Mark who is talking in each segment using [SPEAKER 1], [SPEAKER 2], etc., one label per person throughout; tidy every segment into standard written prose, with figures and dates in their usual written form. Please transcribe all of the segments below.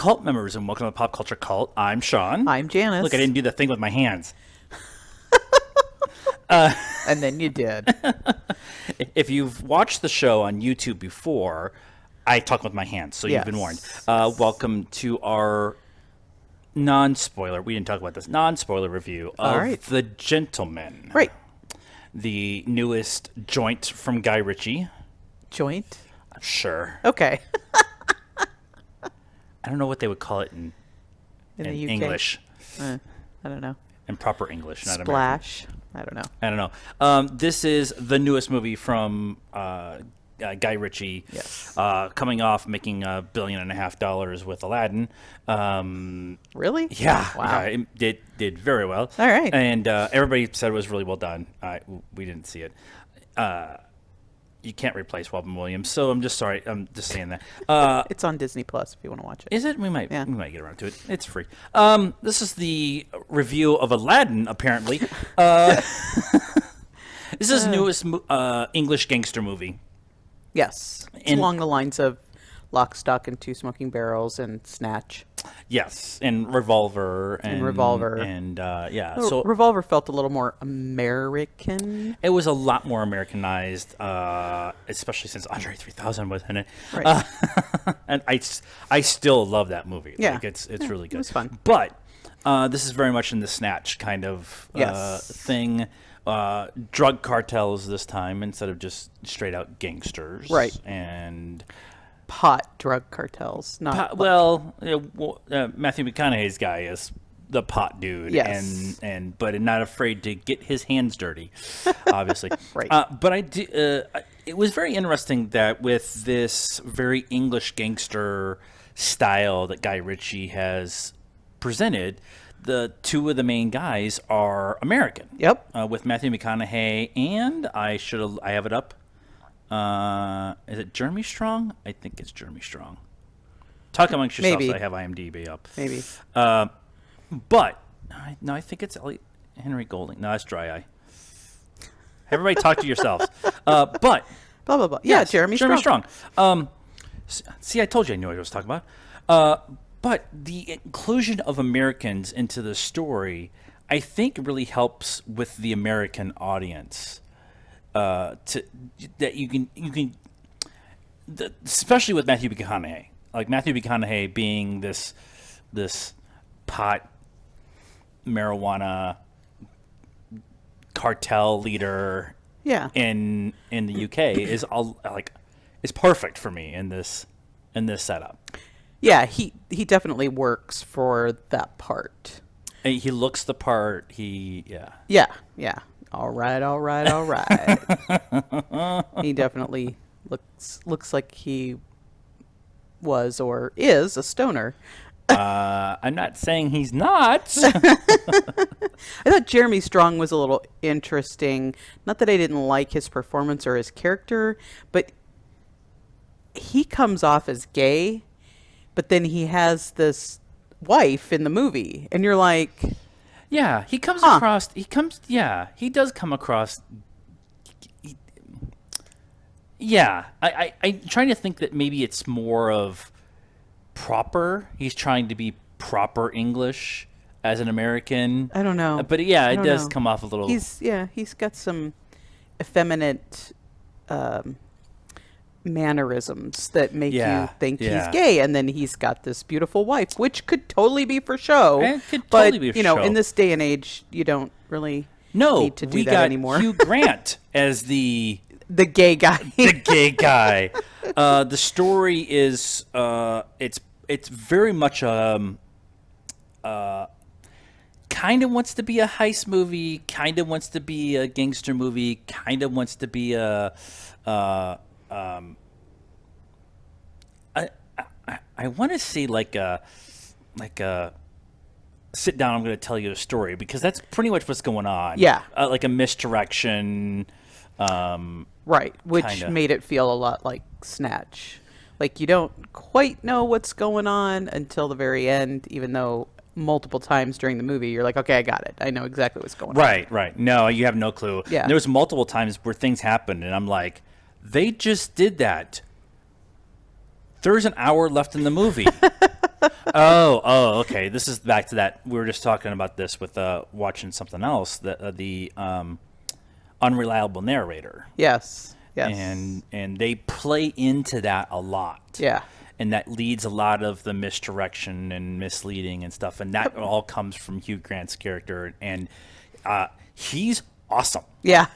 [SPEAKER 1] cult members, and welcome to Pop Culture Cult. I'm Sean.
[SPEAKER 2] I'm Janice.
[SPEAKER 1] Look, I didn't do the thing with my hands.
[SPEAKER 2] And then you did.
[SPEAKER 1] If you've watched the show on YouTube before, I talk with my hands, so you've been warned. Welcome to our non-spoiler, we didn't talk about this, non-spoiler review of The Gentleman.
[SPEAKER 2] Right.
[SPEAKER 1] The newest joint from Guy Ritchie.
[SPEAKER 2] Joint?
[SPEAKER 1] Sure.
[SPEAKER 2] Okay.
[SPEAKER 1] I don't know what they would call it in
[SPEAKER 2] the UK?
[SPEAKER 1] English.
[SPEAKER 2] I don't know.
[SPEAKER 1] In proper English, not
[SPEAKER 2] Splash.
[SPEAKER 1] American.
[SPEAKER 2] I don't know.
[SPEAKER 1] This is the newest movie from Guy Ritchie.
[SPEAKER 2] Yes.
[SPEAKER 1] Coming off making $1.5 billion with Aladdin.
[SPEAKER 2] Really?
[SPEAKER 1] Yeah.
[SPEAKER 2] Wow.
[SPEAKER 1] Yeah, it did very well.
[SPEAKER 2] All right.
[SPEAKER 1] And everybody said it was really well done. We didn't see it. You can't replace Robin Williams, so I'm just sorry. I'm just saying that.
[SPEAKER 2] It's on Disney Plus if you want to watch it.
[SPEAKER 1] Is it? We might get around to it. It's free. This is the review of Aladdin, apparently. This is newest English gangster movie.
[SPEAKER 2] Yes. It's along the lines of Lock, Stock, and Two Smoking Barrels and Snatch.
[SPEAKER 1] Yes, and Revolver. And yeah.
[SPEAKER 2] So Revolver felt a little more American.
[SPEAKER 1] It was a lot more Americanized, especially since Andre 3000 was in it.
[SPEAKER 2] Right.
[SPEAKER 1] And I still love that movie.
[SPEAKER 2] Yeah.
[SPEAKER 1] Like, it's really good.
[SPEAKER 2] It was fun.
[SPEAKER 1] But this is very much in the Snatch kind of thing. Drug cartels this time instead of just straight out gangsters.
[SPEAKER 2] Right.
[SPEAKER 1] And
[SPEAKER 2] pot drug cartels. Not
[SPEAKER 1] Matthew McConaughey's guy is the pot dude.
[SPEAKER 2] Yes.
[SPEAKER 1] But not afraid to get his hands dirty, obviously.
[SPEAKER 2] Right.
[SPEAKER 1] But it was very interesting that with this very English gangster style that Guy Ritchie has presented, the two of the main guys are American.
[SPEAKER 2] Yep.
[SPEAKER 1] With Matthew McConaughey and I have it up. Is it Jeremy Strong? I think it's Jeremy Strong. Talk amongst yourselves.
[SPEAKER 2] Maybe.
[SPEAKER 1] I have IMDb up.
[SPEAKER 2] Maybe.
[SPEAKER 1] But no, I think it's Henry Golding. No, that's Dry Eye. Everybody talk to yourselves. But
[SPEAKER 2] blah blah blah. Yeah,
[SPEAKER 1] yes,
[SPEAKER 2] Jeremy Strong.
[SPEAKER 1] See, I told you I knew what I was talking about. But the inclusion of Americans into the story, I think, really helps with the American audience. Especially with Matthew McConaughey, like Matthew McConaughey being this pot marijuana cartel leader, in the UK is perfect for me in this setup.
[SPEAKER 2] Yeah, he definitely works for that part.
[SPEAKER 1] And he looks the part. Yeah.
[SPEAKER 2] All right. He definitely looks like he was or is a stoner.
[SPEAKER 1] I'm not saying he's not.
[SPEAKER 2] I thought Jeremy Strong was a little interesting. Not that I didn't like his performance or his character, but he comes off as gay, but then he has this wife in the movie, and you're like...
[SPEAKER 1] Yeah, he comes across. He does come across. I'm trying to think that maybe it's more of proper. He's trying to be proper English as an American.
[SPEAKER 2] I don't know,
[SPEAKER 1] but it does come off a little.
[SPEAKER 2] He's got some effeminate mannerisms that make you think he's gay, and then he's got this beautiful wife, which could totally be for show.
[SPEAKER 1] It could totally be for show.
[SPEAKER 2] In this day and age, you don't really need to do that anymore.
[SPEAKER 1] Hugh Grant as the
[SPEAKER 2] gay guy.
[SPEAKER 1] The gay guy. The story is it's very much kind of wants to be a heist movie, kind of wants to be a gangster movie, kind of wants to be I want to say like a sit down. I'm going to tell you a story because that's pretty much what's going on.
[SPEAKER 2] Yeah,
[SPEAKER 1] like a misdirection.
[SPEAKER 2] Right, which
[SPEAKER 1] kinda
[SPEAKER 2] made it feel a lot like Snatch. Like you don't quite know what's going on until the very end, even though multiple times during the movie you're like, okay, I got it. I know exactly what's going on.
[SPEAKER 1] Right. No, you have no clue.
[SPEAKER 2] Yeah.
[SPEAKER 1] And there was multiple times where things happened, and I'm like, they just did that. There's an hour left in the movie. Okay. This is back to that. We were just talking about this with watching something else. The unreliable narrator.
[SPEAKER 2] Yes.
[SPEAKER 1] And they play into that a lot.
[SPEAKER 2] Yeah.
[SPEAKER 1] And that leads a lot of the misdirection and misleading and stuff. And that all comes from Hugh Grant's character. And he's awesome.
[SPEAKER 2] Yeah.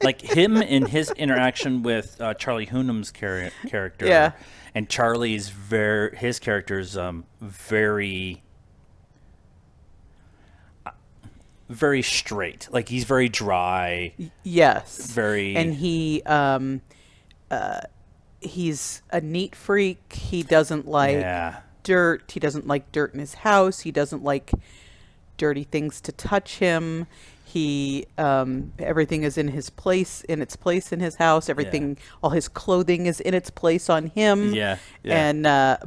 [SPEAKER 1] Like him and his interaction with Charlie Hunnam's character.
[SPEAKER 2] Yeah.
[SPEAKER 1] And Charlie's his character's very very straight. Like he's very dry.
[SPEAKER 2] Yes.
[SPEAKER 1] Very.
[SPEAKER 2] And he's a neat freak. He doesn't like dirt. He doesn't like dirt in his house. He doesn't like dirty things to touch him. He everything is in its place in his house. Everything, all his clothing is in its place on him.
[SPEAKER 1] Yeah.
[SPEAKER 2] And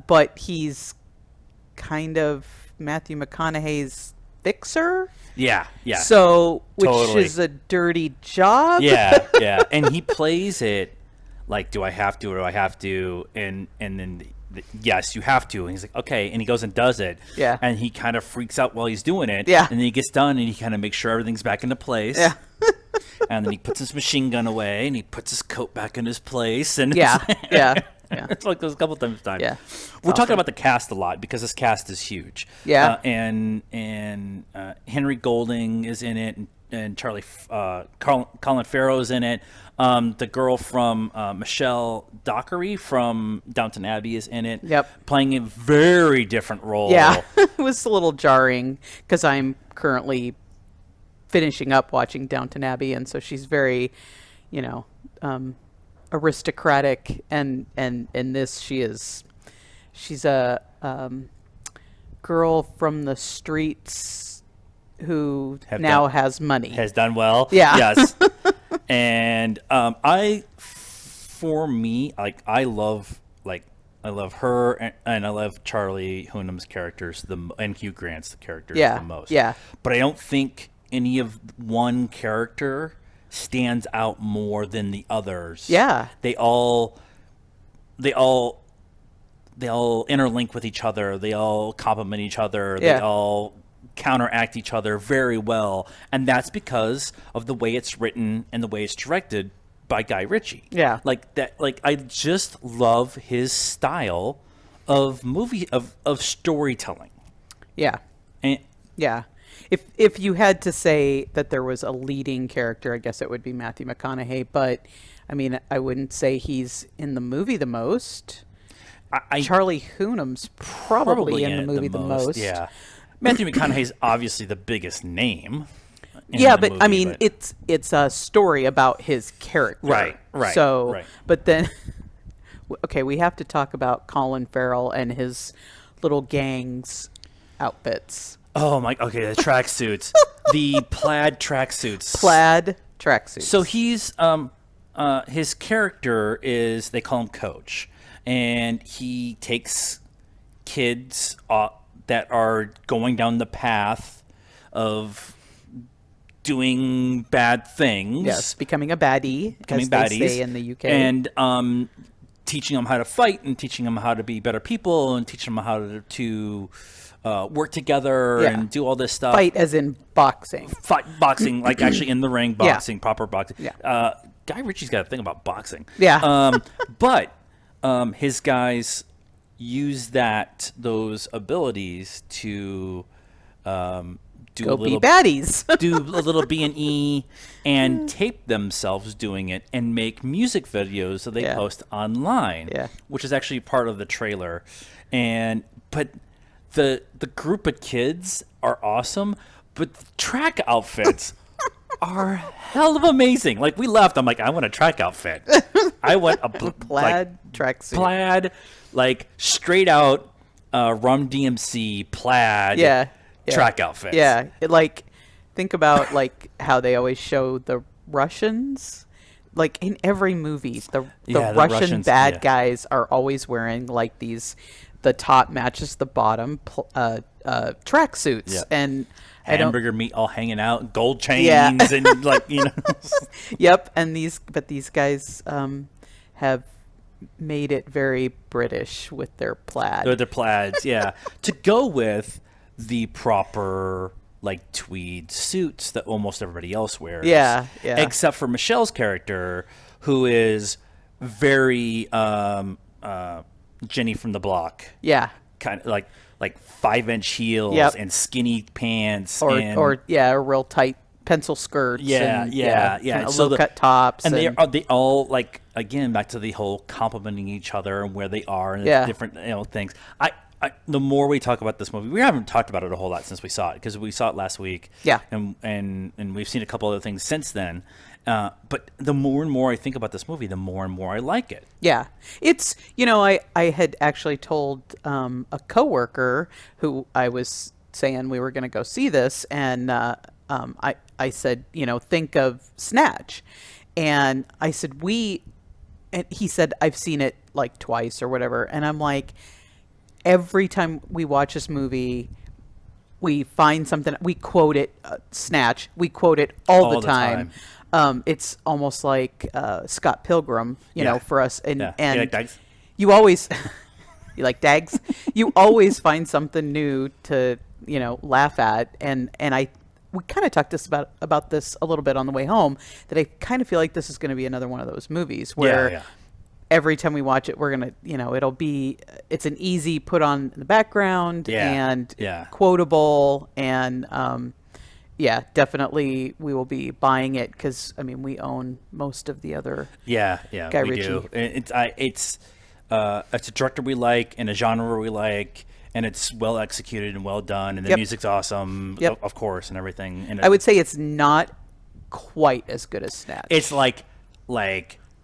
[SPEAKER 2] but he's kind of Matthew McConaughey's fixer.
[SPEAKER 1] Yeah.
[SPEAKER 2] So, which
[SPEAKER 1] totally.
[SPEAKER 2] is a dirty job.
[SPEAKER 1] Yeah. And he plays it like, do I have to or do I have to? And then, yes, you have to. And he's like, okay. And he goes and does it.
[SPEAKER 2] Yeah.
[SPEAKER 1] And he kind of freaks out while he's doing it.
[SPEAKER 2] Yeah.
[SPEAKER 1] And then he gets done and he kind of makes sure everything's back into place.
[SPEAKER 2] Yeah.
[SPEAKER 1] And then he puts his machine gun away and he puts his coat back in his place. And
[SPEAKER 2] Yeah.
[SPEAKER 1] It's like those a couple times.
[SPEAKER 2] Yeah.
[SPEAKER 1] We're talking about the cast a lot because this cast is huge.
[SPEAKER 2] Yeah.
[SPEAKER 1] And Henry Golding is in it, and Colin Farrell's in it. The girl from Michelle Dockery from Downton Abbey is in it.
[SPEAKER 2] Yep.
[SPEAKER 1] Playing a very different role.
[SPEAKER 2] Yeah. It was a little jarring because I'm currently finishing up watching Downton Abbey, and so she's very, aristocratic, and in this she's a girl from the streets who has money,
[SPEAKER 1] has done well.
[SPEAKER 2] Yeah.
[SPEAKER 1] Yes. And I love her, and I love Charlie Hunnam's characters and Hugh Grant's characters the most.
[SPEAKER 2] Yeah.
[SPEAKER 1] But I don't think any of one character stands out more than the others.
[SPEAKER 2] Yeah.
[SPEAKER 1] They all interlink with each other. They all complement each other.
[SPEAKER 2] Yeah.
[SPEAKER 1] They all counteract each other very well. And that's because of the way it's written and the way it's directed by Guy Ritchie.
[SPEAKER 2] Yeah.
[SPEAKER 1] I just love his style of storytelling.
[SPEAKER 2] Yeah.
[SPEAKER 1] And
[SPEAKER 2] yeah. If you had to say that there was a leading character, I guess it would be Matthew McConaughey. But, I mean, I wouldn't say he's in the movie the most. Charlie Hunnam's probably in the movie the most.
[SPEAKER 1] Yeah. Matthew McConaughey's obviously the biggest name.
[SPEAKER 2] Yeah, but movie, I mean, it's a story about his character.
[SPEAKER 1] Right.
[SPEAKER 2] So, but then, okay, we have to talk about Colin Farrell and his little gang's outfits.
[SPEAKER 1] Oh my! Okay, the tracksuits, the plaid tracksuits.
[SPEAKER 2] So
[SPEAKER 1] he's his character is, they call him Coach, and he takes kids that are going down the path of doing bad things.
[SPEAKER 2] Yes, becoming a baddie, as they say in the UK,
[SPEAKER 1] and teaching them how to fight, and teaching them how to be better people, and teaching them how to work together and do all this stuff.
[SPEAKER 2] Fight as in boxing.
[SPEAKER 1] Boxing, like actually in the ring, boxing, proper boxing.
[SPEAKER 2] Yeah.
[SPEAKER 1] Guy Ritchie's got a thing about boxing.
[SPEAKER 2] Yeah.
[SPEAKER 1] But his guys use those abilities to do
[SPEAKER 2] be baddies.
[SPEAKER 1] do a little B&E and tape themselves doing it and make music videos that they post online, which is actually part of the trailer. But the group of kids are awesome, but the track outfits are hell of amazing. Like, we left, I'm like, I want a track outfit. I want a
[SPEAKER 2] plaid tracksuit.
[SPEAKER 1] Plaid, like straight out Rum DMC plaid track outfits.
[SPEAKER 2] Yeah, think about how they always show the Russians. Like in every movie, the Russian bad guys are always wearing the top matches the bottom tracksuits, and
[SPEAKER 1] hamburger meat all hanging out, gold chains, and
[SPEAKER 2] Yep, and these guys have made it very British with their plaid.
[SPEAKER 1] They're the plaids, yeah. To go with the proper like tweed suits that almost everybody else wears.
[SPEAKER 2] Yeah, yeah.
[SPEAKER 1] Except for Michelle's character, who is very Jenny from the Block.
[SPEAKER 2] Yeah.
[SPEAKER 1] Kind of like 5-inch heels
[SPEAKER 2] Yep.
[SPEAKER 1] and skinny pants
[SPEAKER 2] Or real tight pencil skirts.
[SPEAKER 1] Yeah,
[SPEAKER 2] and,
[SPEAKER 1] yeah.
[SPEAKER 2] kind of
[SPEAKER 1] So
[SPEAKER 2] low cut tops.
[SPEAKER 1] and they all like, again, back to the whole complimenting each other and where they are and
[SPEAKER 2] Yeah.
[SPEAKER 1] different things. The more we talk about this movie, we haven't talked about it a whole lot since we saw it, because we saw it last week.
[SPEAKER 2] Yeah.
[SPEAKER 1] And we've seen a couple other things since then. But the more and more I think about this movie, the more and more I like it.
[SPEAKER 2] Yeah. It's, I had actually told a coworker who I was saying we were going to go see this, and I said, think of Snatch. And I said, and he said, I've seen it like twice or whatever. And I'm like, every time we watch this movie, we find something, we quote it, Snatch, we quote it all the time. It's almost like Scott Pilgrim, you know, for us. And,
[SPEAKER 1] Yeah.
[SPEAKER 2] and
[SPEAKER 1] You like Dags?
[SPEAKER 2] you always, you like Dags? You always find something new to, laugh at. And we kind of talked about this a little bit on the way home, that I kind of feel like this is going to be another one of those movies where every time we watch it, we're going to, it's an easy put on in the background and quotable. And, definitely we will be buying it because, we own most of the other Guy Ritchie.
[SPEAKER 1] Do. It's a director we like and a genre we like, and it's well executed and well done, and the music's awesome, of course, and everything. And
[SPEAKER 2] I would say it's not quite as good as Snatch.
[SPEAKER 1] It's like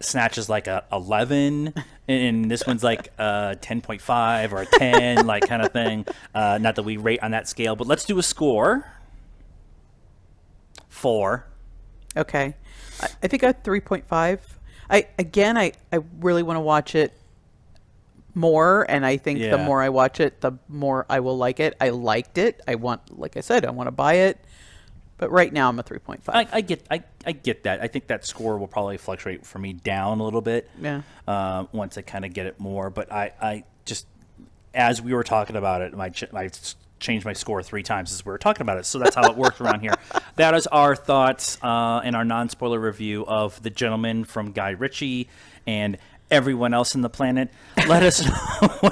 [SPEAKER 1] Snatch is like a 11, and this one's like a 10.5 or a 10, like kind of thing. Not that we rate on that scale, but let's do a score. 4.
[SPEAKER 2] Okay. I think a 3.5. I really want to watch it more, and I think the more I watch it, the more I will like it. I liked it. Like I said, I want to buy it. But right now I'm a 3.5.
[SPEAKER 1] I get that. I think that score will probably fluctuate for me down a little bit.
[SPEAKER 2] Yeah.
[SPEAKER 1] Once I kind of get it more, but I just, as we were talking about it, I changed my score 3 times as we were talking about it. So that's how it works around here. That is our thoughts and our non-spoiler review of The Gentleman from Guy Ritchie and everyone else in the planet. Let us know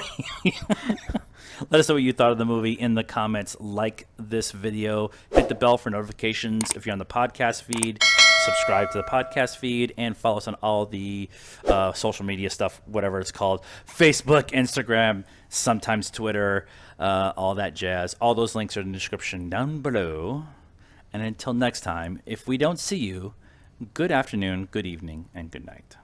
[SPEAKER 1] let us know what you thought of the movie in the comments. Like this video, hit the bell for notifications if you're on the podcast feed, subscribe to the podcast feed, and follow us on all the social media stuff, whatever it's called, Facebook, Instagram, sometimes Twitter, all that jazz. All those links are in the description down below. And until next time, if we don't see you, good afternoon, good evening, and good night.